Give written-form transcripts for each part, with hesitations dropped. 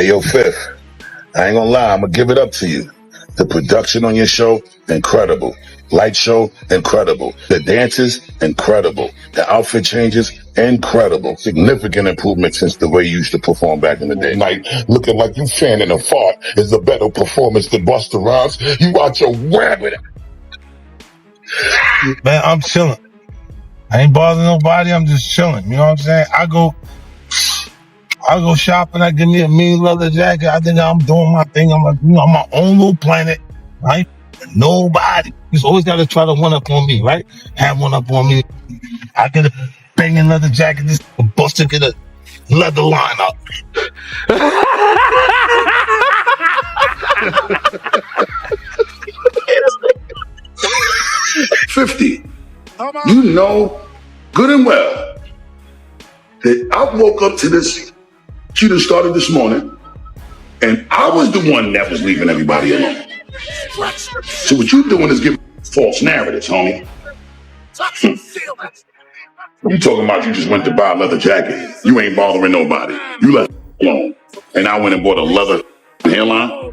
Hey, yo, Fifth, I ain't gonna lie, I'm gonna give it up to you. The production on your show, incredible. Light show, incredible. The dances, incredible. The outfit changes, incredible. Significant improvement since the way you used to perform back in the day. Night, looking like you fanning a fart is a better performance than Busta Rhymes. You out your rabbit. Man, I'm chilling. I ain't bothering nobody. I'm just chilling. You know what I'm saying? I go shopping. I give me a mean leather jacket. I think I'm doing my thing. I'm like, I'm my own little planet, right? Nobody. He's always got to try to one up on me, right? Have one up on me. I get a banging leather jacket. This Busta get a leather line up. 50. You know good and well that I woke up to this cue that started this morning, and I was the one that was leaving everybody alone. So what you doing is giving false narratives, homie. You talking about you just went to buy a leather jacket. You ain't bothering nobody. You left alone. And I went and bought a leather hairline.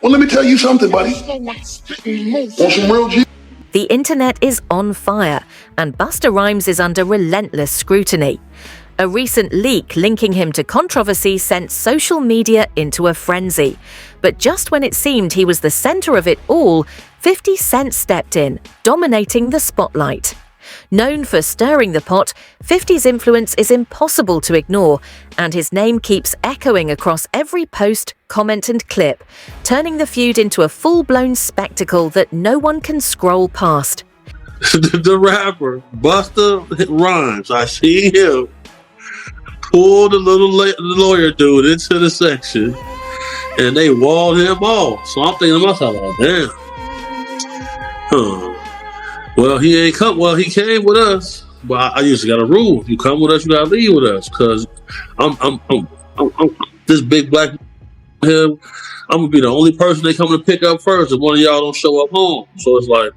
Well, let me tell you something, buddy. Want some real G? The internet is on fire, and Busta Rhymes is under relentless scrutiny. A recent leak linking him to controversy sent social media into a frenzy. But just when it seemed he was the center of it all, 50 Cent stepped in, dominating the spotlight. Known for stirring the pot, 50's influence is impossible to ignore, and his name keeps echoing across every post, comment and clip, turning the feud into a full-blown spectacle that no one can scroll past. The rapper, Busta Rhymes, I see him pull the little lawyer dude into the section, and they walled him off. So I'm thinking to myself, damn. Well, he ain't come. Well, he came with us, but I usually got a rule: you come with us, you gotta leave with us. Cause I'm this big black him. I'm gonna be the only person they come to pick up first if one of y'all don't show up home. So it's like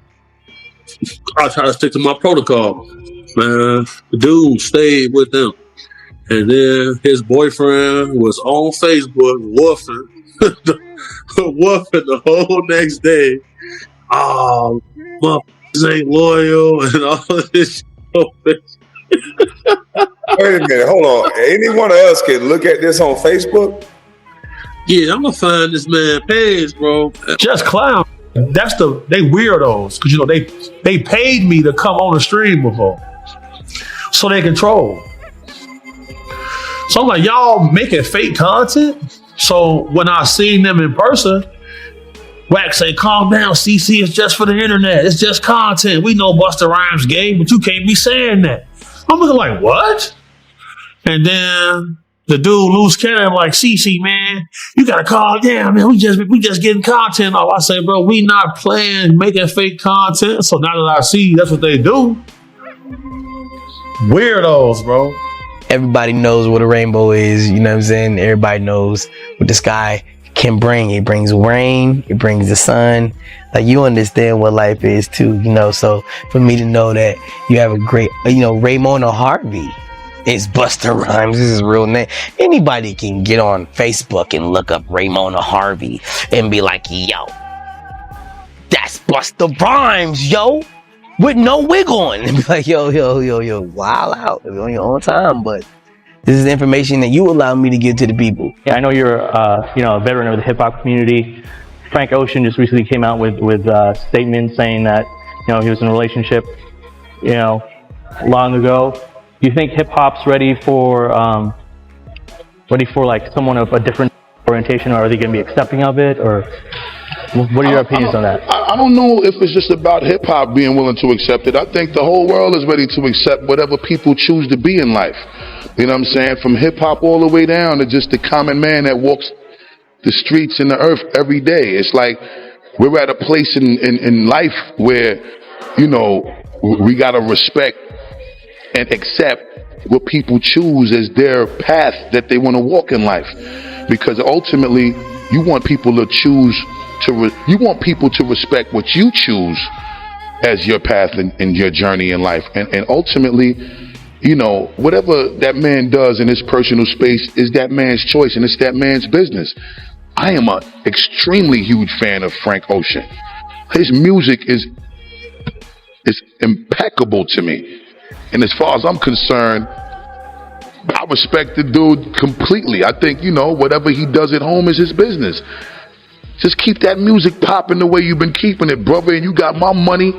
I try to stick to my protocol. Man, the dude stayed with them, and then his boyfriend was on Facebook woofing, woofing the whole next day. Oh, my ain't loyal and all this shit. Wait a minute, hold on. Any one of us can look at this on Facebook? Yeah, I'm gonna find this man page, bro. Just clown. They weirdos, because they paid me to come on the stream before, so they control. So I'm like, y'all making fake content. So when I seen them in person, Wax say, calm down, CC, it's just for the internet. It's just content. We know Busta Rhymes game, but you can't be saying that. I'm looking like, what? And then the dude loose cannon like, CC, man, you gotta calm down, man. We just getting content off. I say, bro, we not playing, making fake content. So now that I see that's what they do. Weirdos, bro. Everybody knows what a rainbow is, you know what I'm saying? Everybody knows what the sky can bring. It brings rain, it brings the sun. Like, you understand what life is too, so for me to know that you have a great, Raymona Harvey is Busta Rhymes, this is his real name. Anybody can get on Facebook and look up Raymona Harvey and be like, yo, that's Busta Rhymes, yo, with no wig on. And be like, yo, wild out on your own time, but this is the information that you allow me to give to the people. Yeah, I know you're, a veteran of the hip hop community. Frank Ocean just recently came out with statements saying that, he was in a relationship, long ago. Do you think hip hop's ready for like someone of a different orientation, or are they going to be accepting of it, or what are your opinions on that? I don't know if it's just about hip hop being willing to accept it. I think the whole world is ready to accept whatever people choose to be in life. You know what I'm saying? From hip hop all the way down to just the common man that walks the streets and the earth every day. It's like we're at a place in life where, we got to respect and accept what people choose as their path that they want to walk in life. Because ultimately, you want people to choose you want people to respect what you choose as your path in your journey in life. And ultimately, you know, whatever that man does in his personal space is that man's choice and it's that man's business. I am an extremely huge fan of Frank Ocean. His music is impeccable to me. And as far as I'm concerned, I respect the dude completely. I think, you know, whatever he does at home is his business. Just keep that music popping the way you've been keeping it, brother. And you got my money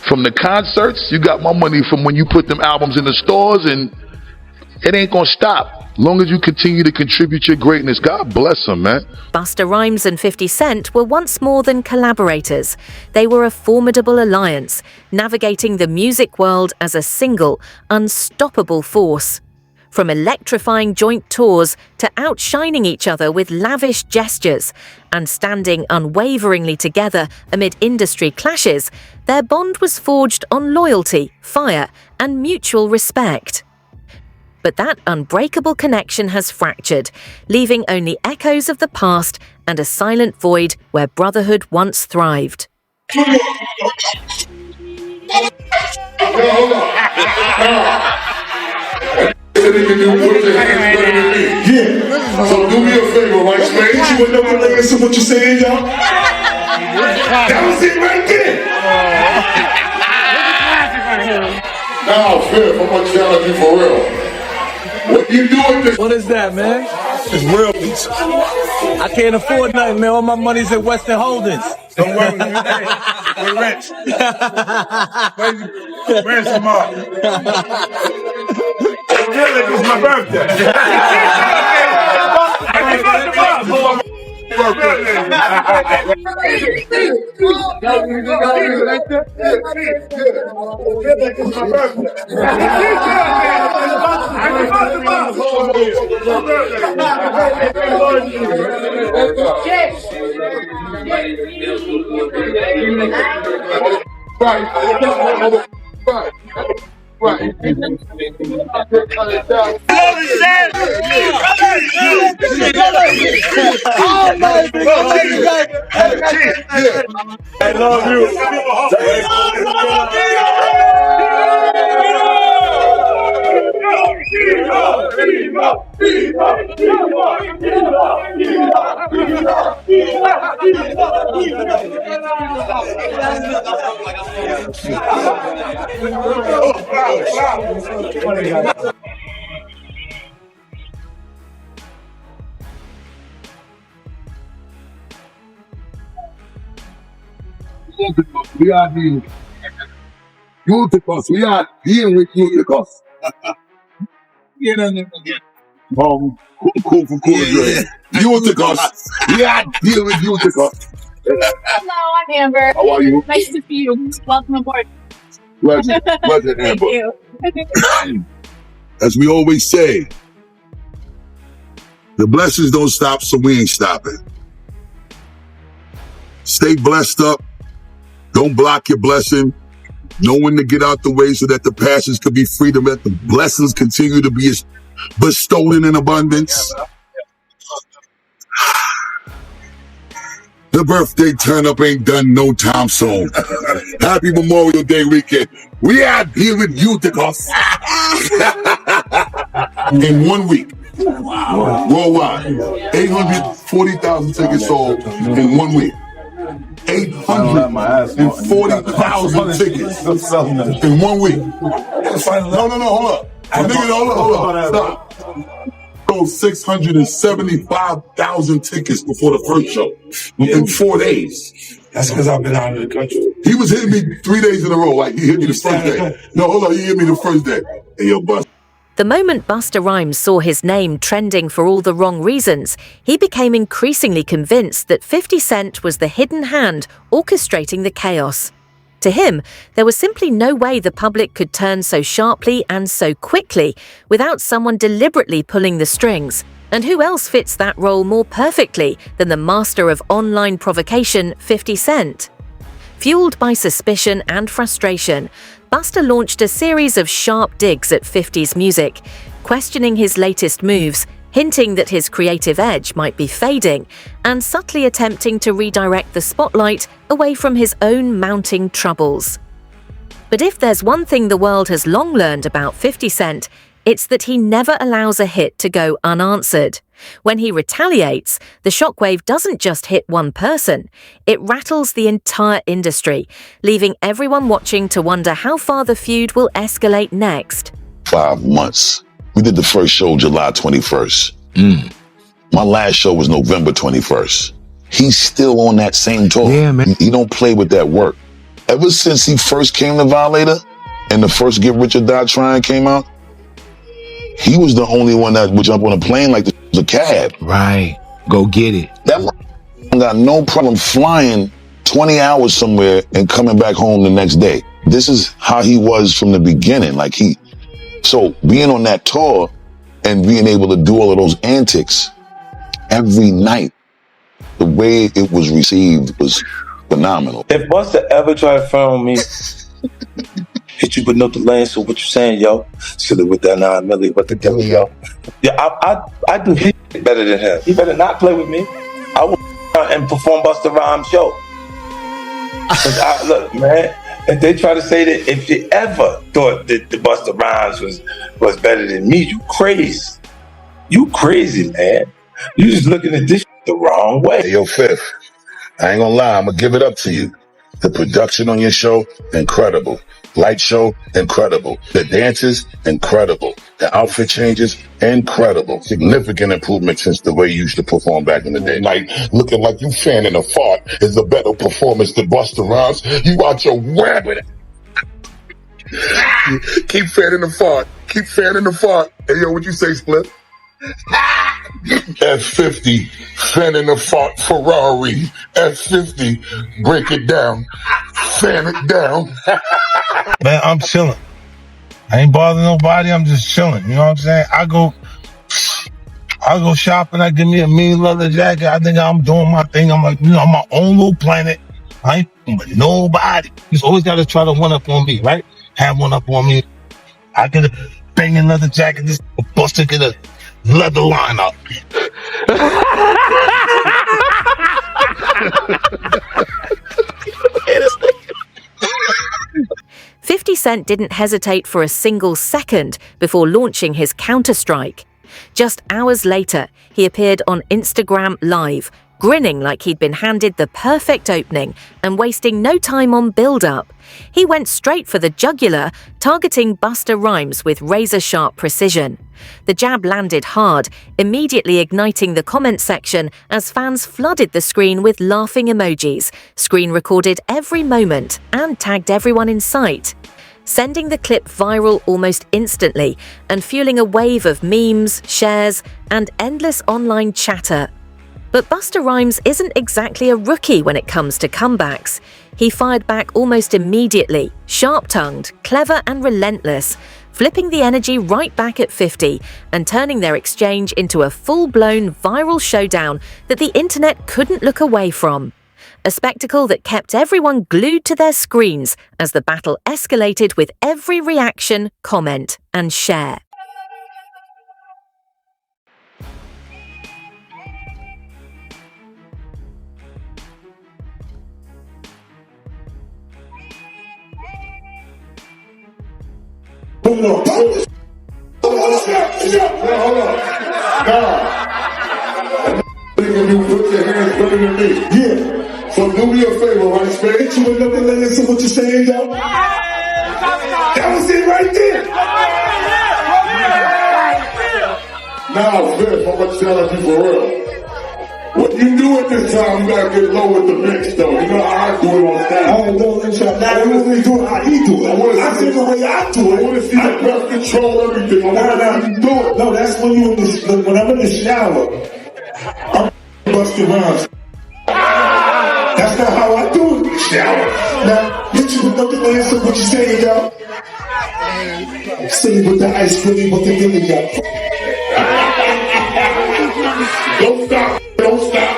from the concerts. You got my money from when you put them albums in the stores, and it ain't gonna stop. As long as you continue to contribute your greatness, God bless him, man. Busta Rhymes and 50 Cent were once more than collaborators. They were a formidable alliance, navigating the music world as a single, unstoppable force. From electrifying joint tours to outshining each other with lavish gestures and standing unwaveringly together amid industry clashes, their bond was forged on loyalty, fire, and mutual respect. But that unbreakable connection has fractured, leaving only echoes of the past and a silent void where brotherhood once thrived. Yeah. So do me a favor, right? Explain you another layers of what you're saying, y'all. That was it right there. Now, Fifth, I'm gonna challenge you for real. What you doing this? What is that, man? It's real pizza. I can't afford nothing, man. All my money's in Western Holdings. Don't worry, we're rich. Where's the mom? It's my birthday. Right. I love you. We are the Eutychus. We are dealing with Eutychus. Cool for cool. Eutychus. We are dealing with Eutychus. Hello, I'm Amber. How are you? Nice to meet you. Welcome aboard. Pleasure, Amber. Thank you. As we always say, the blessings don't stop, so we ain't stopping. Stay blessed up. Don't block your blessing. Know when to get out the way so that the passions could be free, to let the blessings continue to be bestowed in abundance. The birthday turn up ain't done no time soon. Happy Memorial Day weekend. We out here with Eutychus. In 1 week. Wow. Worldwide. 840,000 tickets sold in 1 week. 840,000 tickets in 1 week. No, hold up. Hold up. Stop. Sold 675,000 tickets before the first show in 4 days. That's because I've been out of the country. He was hitting me 3 days in a row. Like, he hit me the first day. No, hold on. He hit me the first day. Hey, yo, Bust. The moment Busta Rhymes saw his name trending for all the wrong reasons, he became increasingly convinced that 50 Cent was the hidden hand orchestrating the chaos. To him, there was simply no way the public could turn so sharply and so quickly without someone deliberately pulling the strings. And who else fits that role more perfectly than the master of online provocation, 50 Cent? Fueled by suspicion and frustration, Busta launched a series of sharp digs at 50's music, questioning his latest moves, hinting that his creative edge might be fading, and subtly attempting to redirect the spotlight away from his own mounting troubles. But if there's one thing the world has long learned about 50 Cent, it's that he never allows a hit to go unanswered. When he retaliates, the shockwave doesn't just hit one person, it rattles the entire industry, leaving everyone watching to wonder how far the feud will escalate next. 5 months. We did the first show July 21st. My last show was November 21st. He's still on that same tour. Yeah, man. He don't play with that work. Ever since he first came to Violator and the first Get Rich or Die Trying came out, he was the only one that would jump on a plane like a cab. Right. Go get it. That got no problem flying 20 hours somewhere and coming back home the next day. This is how he was from the beginning. So being on that tour and being able to do all of those antics every night, the way it was received was phenomenal. If Busta ever try to phone me, hit you with no delay, so what you saying, yo? Silly with that 9 milli, what the devil, yo? Yeah, I do hit better than him. He better not play with me. I will and perform Busta Rhymes show. Look, man, if they try to say that if they ever thought that the Busta Rhymes was better than me, you crazy. You crazy, man. You just looking at this the wrong way. Hey, yo, Fifth, I ain't gonna lie, I'm gonna give it up to you. The production on your show, incredible. Light show, incredible. The dances, incredible. The outfit changes, incredible. Significant improvement since the way you used to perform back in the day. Like, looking like you fanning a fart is a better performance than Busta Rhymes. You out your rabbit. Keep fanning the fart. Keep fanning the fart. Hey, yo, what you say, Split? F50, fanning the fart Ferrari. F50, break it down. Fan it down. Man, I'm chilling. I ain't bothering nobody. I'm just chilling. You know what I'm saying? I go shopping. I give me a mean leather jacket. I think I'm doing my thing. I'm like, I'm my own little planet. I ain't with nobody. He's always got to try to one up on me, right? Have one up on me. I get a banging leather jacket. This Busta get a leather line up. 50 Cent didn't hesitate for a single second before launching his counterstrike. Just hours later, he appeared on Instagram Live, grinning like he'd been handed the perfect opening and wasting no time on build-up. He went straight for the jugular, targeting Busta Rhymes with razor-sharp precision. The jab landed hard, immediately igniting the comment section as fans flooded the screen with laughing emojis, screen-recorded every moment, and tagged everyone in sight, sending the clip viral almost instantly and fueling a wave of memes, shares, and endless online chatter. But Busta Rhymes isn't exactly a rookie when it comes to comebacks. He fired back almost immediately, sharp-tongued, clever and relentless, flipping the energy right back at 50 and turning their exchange into a full-blown viral showdown that the internet couldn't look away from. A spectacle that kept everyone glued to their screens as the battle escalated with every reaction, comment, and share. Hold on. You put your hands better than me. Yeah. So do me a favor, right, Spade? Hit you another layer, so what you saying, yo? That was it right there. Now, Viv, I'm gonna challenge you for real. What you do at this time, you gotta get low with the mix, though. You know how I do it on stage. I don't know. Now, you really do it how he do it. I see the way I do it. I wanna see the breath control everything. I wanna see you do it. No, that's when when I'm in the shower. I'm Busta Rhymes. That's not how I do it in the shower. Now, hit you with nothing to answer what you saying, y'all. Silly with the ice cream, what they giving y'all. Don't stop. Don't stop.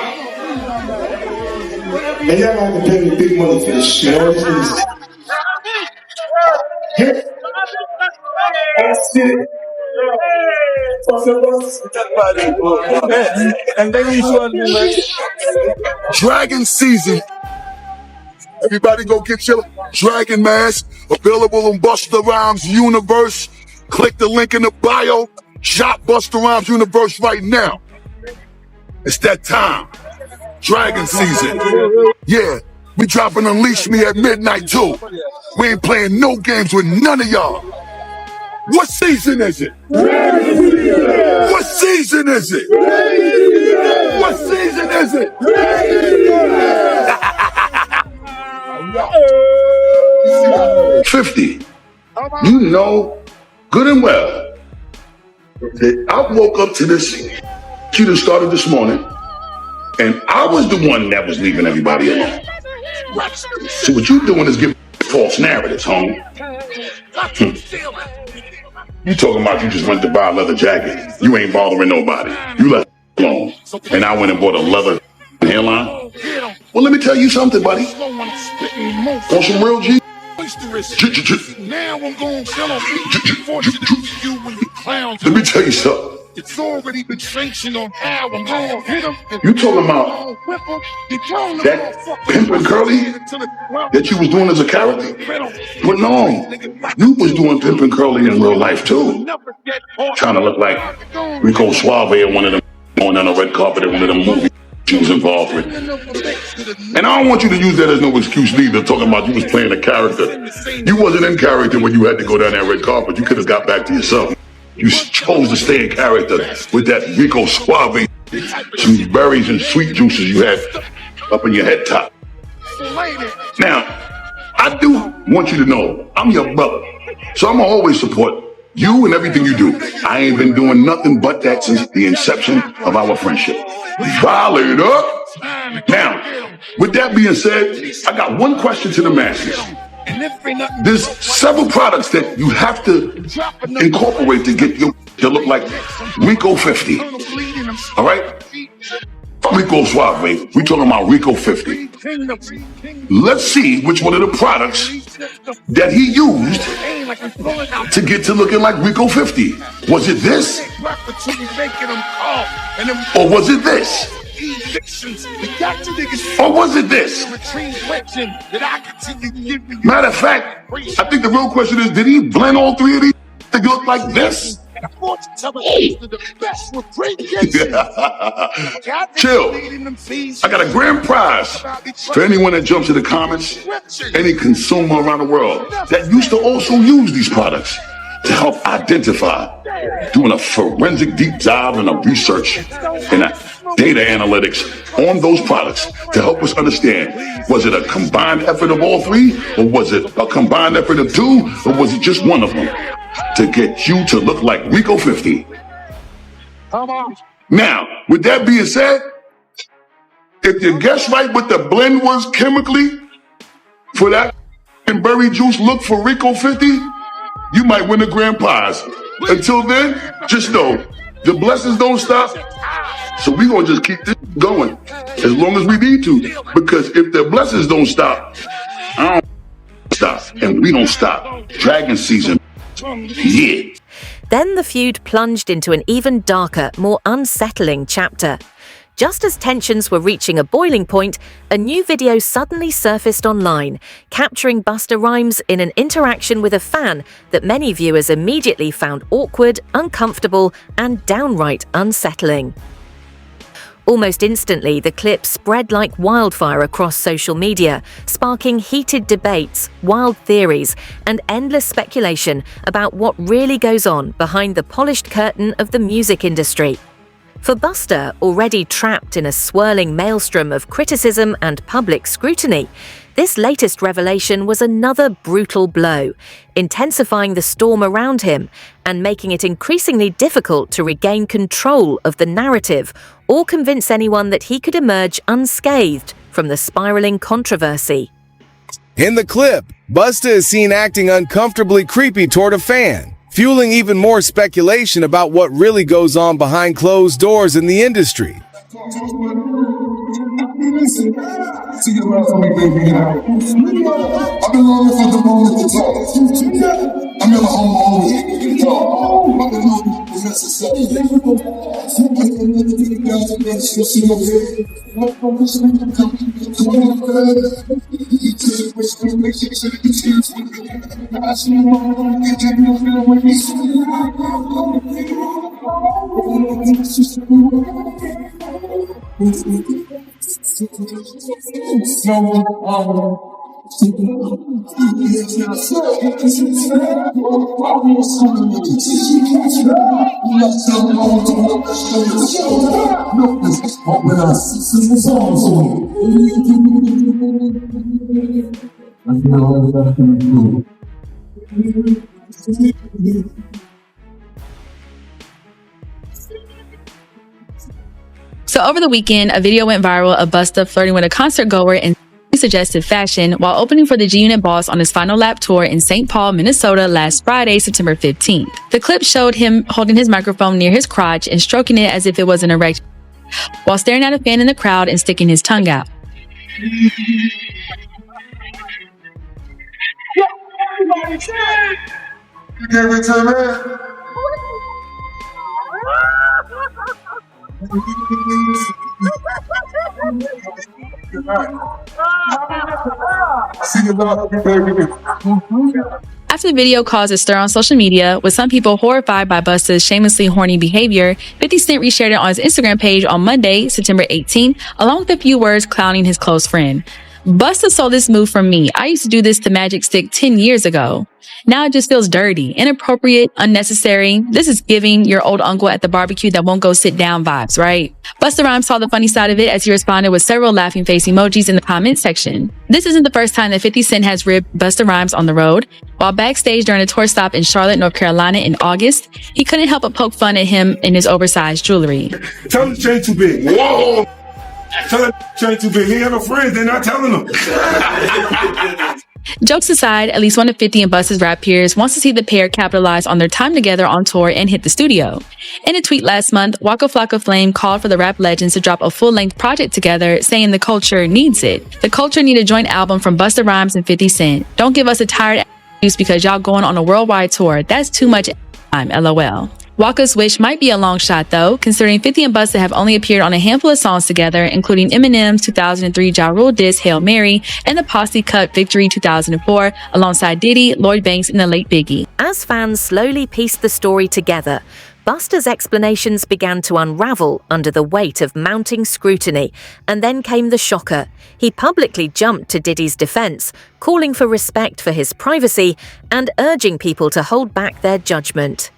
And y'all got to pay me big money for this shit. All this is. Yeah. That's it. Dragon season Everybody go get your Dragon Mask, available on Busta Rhymes Universe. Click the link in the bio. Shop Busta Rhymes Universe right now. It's that time. Dragon season. Yeah, we dropping Unleash Me at midnight too. We ain't playing no games with none of y'all. What season is it? What season is it? What season is it? 50. You know good and well that I woke up to this. You done started this morning, and I was the one that was leaving everybody alone. So what you doing is giving false narratives, homie. You talking about you just went to buy a leather jacket. You ain't bothering nobody. You left alone. And I went and bought a leather hairline. Well, let me tell you something, buddy. Want some real G? Now I'm going to tell you when you clowns. Let me tell you something. It's already been sanctioned on how I'm going to hit him. You talking about that pimpin' curly that you was doing as a character? But no, you was doing pimpin' curly in real life too. Trying to look like Rico Suave or one of them going on a red carpet at one of them movies she was involved with. And I don't want you to use that as no excuse neither, talking about you was playing a character. You wasn't in character when you had to go down that red carpet. You could have got back to yourself. You chose to stay in character with that Rico Suave, some berries and sweet juices you had up in your head top. Now, I do want you to know I'm your brother, so I'm gonna always support you and everything you do. I ain't been doing nothing but that since the inception of our friendship. Volley it up. Now, with that being said, I got one question to the masses. There's several products that you have to incorporate to get you to look like Rico 50. All right? Rico Suave, we talking about Rico 50. Let's see which one of the products that he used to get to looking like Rico 50. Was it this? Or was it this? Or was it this? Matter of fact, I think the real question is, did he blend all three of these to look like this? Chill. I got a grand prize for anyone that jumps in the comments, any consumer around the world that used to also use these products to help identify, doing a forensic deep dive and a research and a data analytics on those products to help us understand, was it a combined effort of all three, or was it a combined effort of two, or was it just one of them to get you to look like Rico 50? Now, with that being said, if you guess right what the blend was chemically for that and berry juice look for Rico 50, you might win a grand prize. Until then, just know the blessings don't stop. So we're gonna just keep this going as long as we need to. Because if the blessings don't stop, I don't stop. And we don't stop. Dragon season. Yeah. Then the feud plunged into an even darker, more unsettling chapter. Just as tensions were reaching a boiling point, a new video suddenly surfaced online, capturing Busta Rhymes in an interaction with a fan that many viewers immediately found awkward, uncomfortable, and downright unsettling. Almost instantly, the clip spread like wildfire across social media, sparking heated debates, wild theories, and endless speculation about what really goes on behind the polished curtain of the music industry. For Busta, already trapped in a swirling maelstrom of criticism and public scrutiny, this latest revelation was another brutal blow, intensifying the storm around him and making it increasingly difficult to regain control of the narrative or convince anyone that he could emerge unscathed from the spiraling controversy. In the clip, Busta is seen acting uncomfortably creepy toward a fan, fueling even more speculation about what really goes on behind closed doors in the industry. So over the weekend, a video went viral of Busta flirting with a concert goer in suggestive fashion while opening for the G-Unit boss on his final lap tour in St. Paul, Minnesota last Friday, September 15th. The clip showed him holding his microphone near his crotch and stroking it as if it was an erection, while staring at a fan in the crowd and sticking his tongue out. After the video caused a stir on social media, with some people horrified by Busta's shamelessly horny behavior, 50 Cent reshared it on his Instagram page on Monday, September 18th, along with a few words clowning his close friend. Busta stole this move from me. I used to do this to Magic Stick 10 years ago. Now it just feels dirty, inappropriate, unnecessary. This is giving your old uncle at the barbecue that won't go sit down vibes, right? Busta Rhymes saw the funny side of it as he responded with several laughing face emojis in the comment section. This isn't the first time that 50 Cent has ribbed Busta Rhymes on the road. While backstage during a tour stop in Charlotte, North Carolina in August, he couldn't help but poke fun at him in his oversized jewelry. Tell him the chain too big. Whoa! Tell him the chain too big. He ain't got no friends. They're not telling him. Jokes aside, at least one of 50 and Busta's rap peers wants to see the pair capitalize on their time together on tour and hit the studio. In a tweet last month, Waka Flocka Flame called for the rap legends to drop a full-length project together, saying the culture needs it. The culture need a joint album from Busta Rhymes and 50 Cent. Don't give us a tired excuse because y'all going on a worldwide tour. That's too much time, LOL. Waka's wish might be a long shot though, considering 50 and Busta have only appeared on a handful of songs together, including Eminem's 2003 Ja Rule diss Hail Mary and the Posse cut Victory 2004 alongside Diddy, Lloyd Banks, and the late Biggie. As fans slowly pieced the story together, Busta's explanations began to unravel under the weight of mounting scrutiny, and then came the shocker. He publicly jumped to Diddy's defense, calling for respect for his privacy and urging people to hold back their judgment.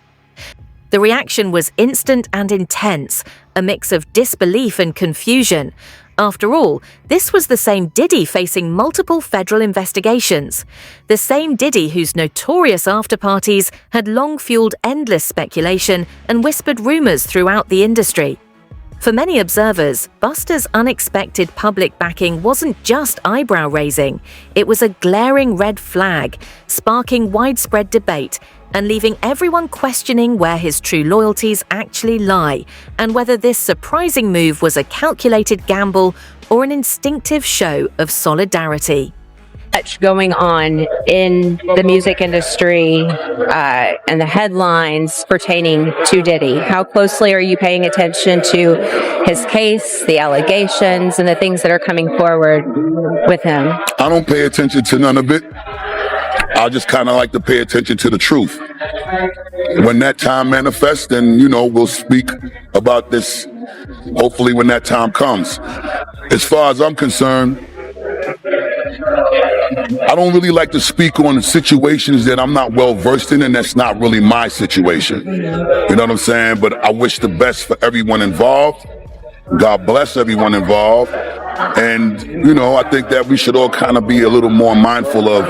The reaction was instant and intense, a mix of disbelief and confusion. After all, this was the same Diddy facing multiple federal investigations. The same Diddy whose notorious after-parties had long fueled endless speculation and whispered rumors throughout the industry. For many observers, Busta's unexpected public backing wasn't just eyebrow-raising. It was a glaring red flag, sparking widespread debate and leaving everyone questioning where his true loyalties actually lie and whether this surprising move was a calculated gamble or an instinctive show of solidarity. Much going on in the music industry and the headlines pertaining to Diddy. How closely are you paying attention to his case, the allegations, and the things that are coming forward with him? I don't pay attention to none of it. I just kind of like to pay attention to the truth. When that time manifests, then, we'll speak about this, hopefully when that time comes. As far as I'm concerned, I don't really like to speak on situations that I'm not well versed in, and that's not really my situation. You know what I'm saying? But I wish the best for everyone involved. God bless everyone involved. And, I think that we should all kind of be a little more mindful of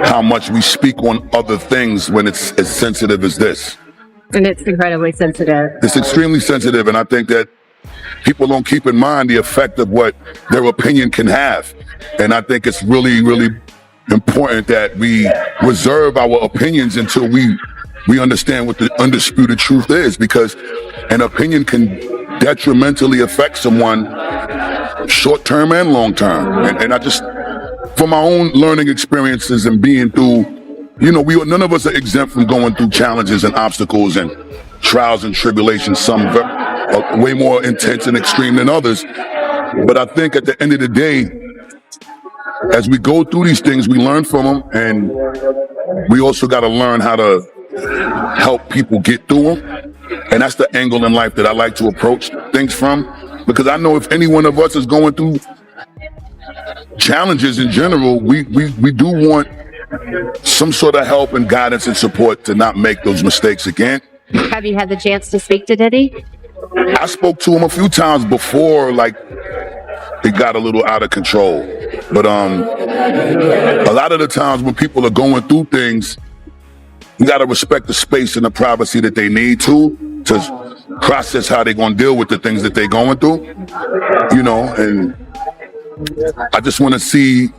how much we speak on other things when it's as sensitive as this. And it's incredibly sensitive. It's extremely sensitive, and I think that people don't keep in mind the effect of what their opinion can have. And I think it's really, really important that we reserve our opinions until we understand what the undisputed truth is, because an opinion can detrimentally affect someone short-term and long-term. And I just, from my own learning experiences and being through, none of us are exempt from going through challenges and obstacles. And trials and tribulations, some way more intense and extreme than others. But I think at the end of the day, as we go through these things, we learn from them, and we also got to learn how to help people get through them. And that's the angle in life that I like to approach things from, because I know if any one of us is going through challenges in general, we do want some sort of help and guidance and support to not make those mistakes again. Have you had the chance to speak to Diddy? I spoke to him a few times before, like, it got a little out of control. But a lot of the times when people are going through things, you gotta respect the space and the privacy that they need to process how they're gonna deal with the things that they're going through, you know, and I just wanna see.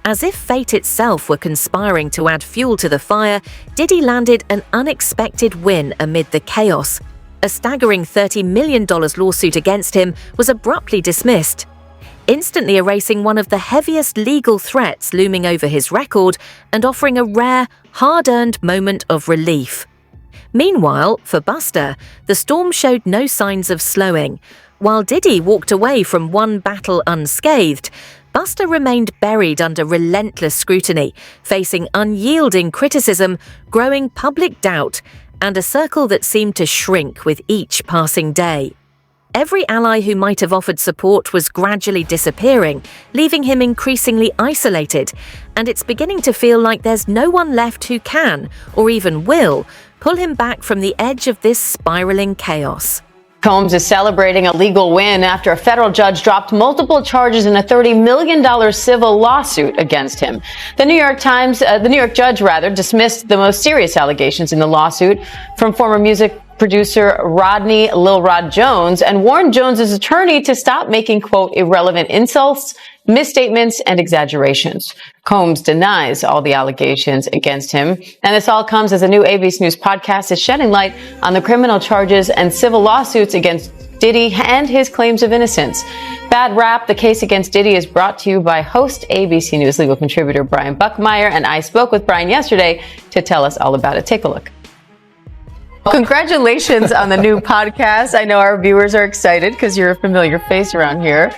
As if fate itself were conspiring to add fuel to the fire, Diddy landed an unexpected win amid the chaos. A staggering $30 million lawsuit against him was abruptly dismissed, instantly erasing one of the heaviest legal threats looming over his record and offering a rare, hard-earned moment of relief. Meanwhile, for Busta, the storm showed no signs of slowing. While Diddy walked away from one battle unscathed, Busta remained buried under relentless scrutiny, facing unyielding criticism, growing public doubt, and a circle that seemed to shrink with each passing day. Every ally who might have offered support was gradually disappearing, leaving him increasingly isolated, and it's beginning to feel like there's no one left who can, or even will, pull him back from the edge of this spiraling chaos. Combs is celebrating a legal win after a federal judge dropped multiple charges in a $30 million civil lawsuit against him. The New York judge dismissed the most serious allegations in the lawsuit from former music producer Rodney Lil Rod Jones and warned Jones's attorney to stop making, quote, irrelevant insults, misstatements, and exaggerations. Combs denies all the allegations against him. And this all comes as a new ABC News podcast is shedding light on the criminal charges and civil lawsuits against Diddy and his claims of innocence. Bad Rap, the case against Diddy, is brought to you by host ABC News legal contributor Brian Buckmeyer. And I spoke with Brian yesterday to tell us all about it. Take a look. Congratulations on the new podcast. I know our viewers are excited because you're a familiar face around here.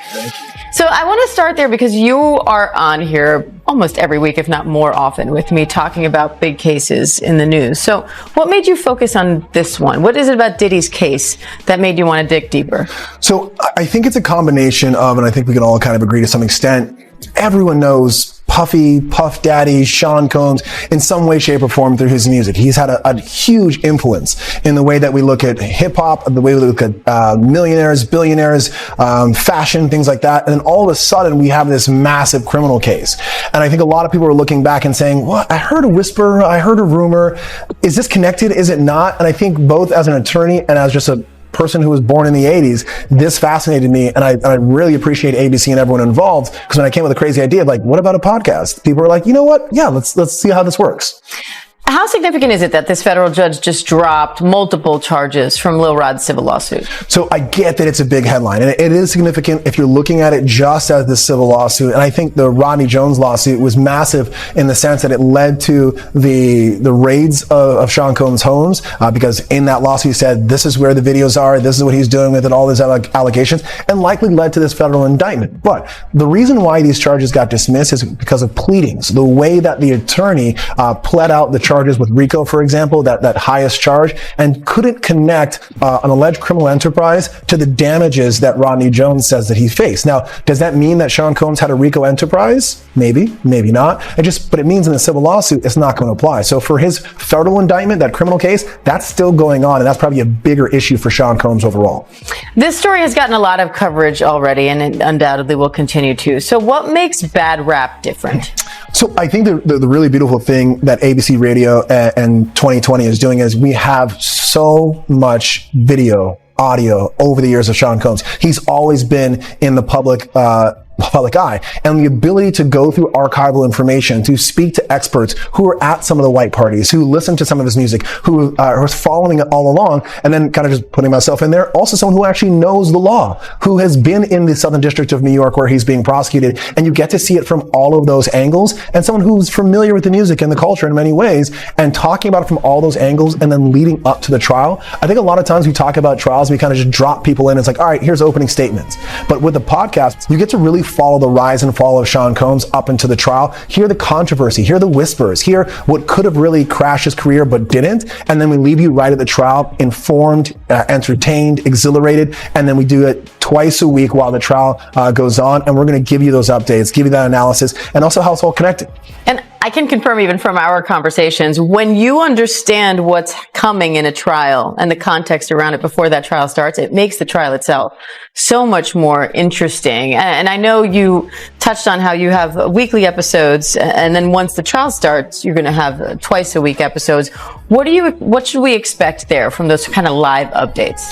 So I want to start there because you are on here almost every week, if not more often, with me talking about big cases in the news. So what made you focus on this one? What is it about Diddy's case that made you want to dig deeper? So I think it's a combination of, and I think we can all kind of agree to some extent, everyone knows Puffy, Puff Daddy, Sean Combs, in some way, shape, or form through his music. He's had a huge influence in the way that we look at hip hop, the way we look at millionaires, billionaires, fashion, things like that. And then all of a sudden, we have this massive criminal case. And I think a lot of people are looking back and saying, "What? I heard a whisper. I heard a rumor. Is this connected? Is it not?" And I think both as an attorney and as just a person who was born in the 80s, this fascinated me, and I really appreciate ABC and everyone involved, because when I came with a crazy idea of like, what about a podcast? People were like, you know what? Yeah, let's see how this works. How significant is it that this federal judge just dropped multiple charges from Lil Rod's civil lawsuit? So I get that it's a big headline, and it is significant if you're looking at it just as this civil lawsuit. And I think the Rodney Jones lawsuit was massive in the sense that it led to the raids of Sean Combs' homes, because in that lawsuit he said, this is where the videos are, this is what he's doing with it, all these allegations, and likely led to this federal indictment. But the reason why these charges got dismissed is because of pleadings. The way that the attorney pled out the charges with RICO, for example, that highest charge, and couldn't connect an alleged criminal enterprise to the damages that Rodney Jones says that he faced. Now, does that mean that Sean Combs had a RICO enterprise? Maybe, maybe not. But it means in the civil lawsuit, it's not going to apply. So for his federal indictment, that criminal case, that's still going on, and that's probably a bigger issue for Sean Combs overall. This story has gotten a lot of coverage already, and it undoubtedly will continue to. So what makes Bad Rap different? So I think the really beautiful thing that ABC Radio and 2020 is doing is we have so much video, audio over the years of Sean Combs. He's always been in the public public eye, and the ability to go through archival information, to speak to experts who are at some of the white parties, who listen to some of his music, who are following it all along, and then kind of just putting myself in there. Also someone who actually knows the law, who has been in the Southern District of New York where he's being prosecuted, and you get to see it from all of those angles, and someone who's familiar with the music and the culture in many ways, and talking about it from all those angles, and then leading up to the trial. I think a lot of times we talk about trials, we kind of just drop people in. It's like, all right, here's opening statements. But with the podcast, you get to really follow the rise and fall of Sean Combs up into the trial, hear the controversy, hear the whispers, hear what could have really crashed his career but didn't, and then we leave you right at the trial, informed, entertained, exhilarated, and then we do it twice a week while the trial goes on, and we're going to give you those updates, give you that analysis, and also how it's all connected. And I can confirm even from our conversations, when you understand what's coming in a trial and the context around it before that trial starts, it makes the trial itself so much more interesting. And I know you touched on how you have weekly episodes, and then once the trial starts, you're going to have twice a week episodes. What should we expect there from those kind of live updates?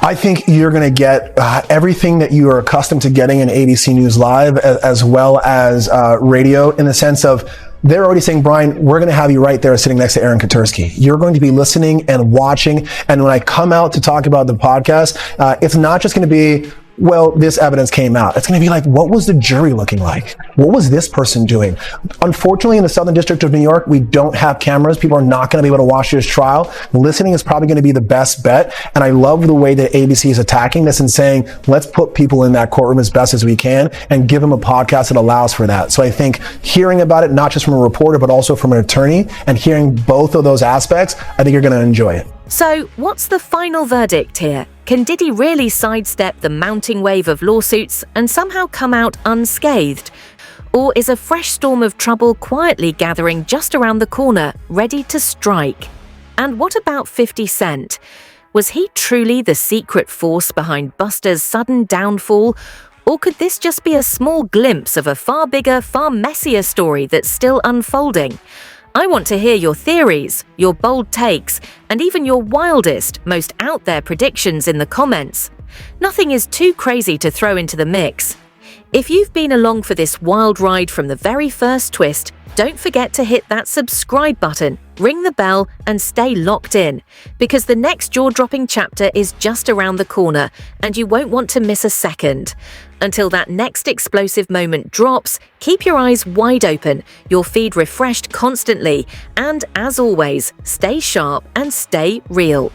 I think you're going to get everything that you are accustomed to getting in ABC News Live, as well as radio, in the sense of they're already saying, Brian, we're going to have you right there sitting next to Aaron Katursky. You're going to be listening and watching. And when I come out to talk about the podcast, it's not just going to be, well, this evidence came out. It's going to be like, what was the jury looking like? What was this person doing? Unfortunately, in the Southern District of New York, we don't have cameras. People are not going to be able to watch this trial. Listening is probably going to be the best bet. And I love the way that ABC is attacking this and saying, let's put people in that courtroom as best as we can and give them a podcast that allows for that. So I think hearing about it, not just from a reporter, but also from an attorney, and hearing both of those aspects, I think you're going to enjoy it. So, what's the final verdict here? Can Diddy really sidestep the mounting wave of lawsuits and somehow come out unscathed? Or is a fresh storm of trouble quietly gathering just around the corner, ready to strike? And what about 50 Cent? Was he truly the secret force behind Busta's sudden downfall? Or could this just be a small glimpse of a far bigger, far messier story that's still unfolding? I want to hear your theories, your bold takes, and even your wildest, most out there predictions in the comments. Nothing is too crazy to throw into the mix. If you've been along for this wild ride from the very first twist, don't forget to hit that subscribe button, ring the bell, and stay locked in, because the next jaw-dropping chapter is just around the corner, and you won't want to miss a second. Until that next explosive moment drops, keep your eyes wide open, your feed refreshed constantly, and as always, stay sharp and stay real.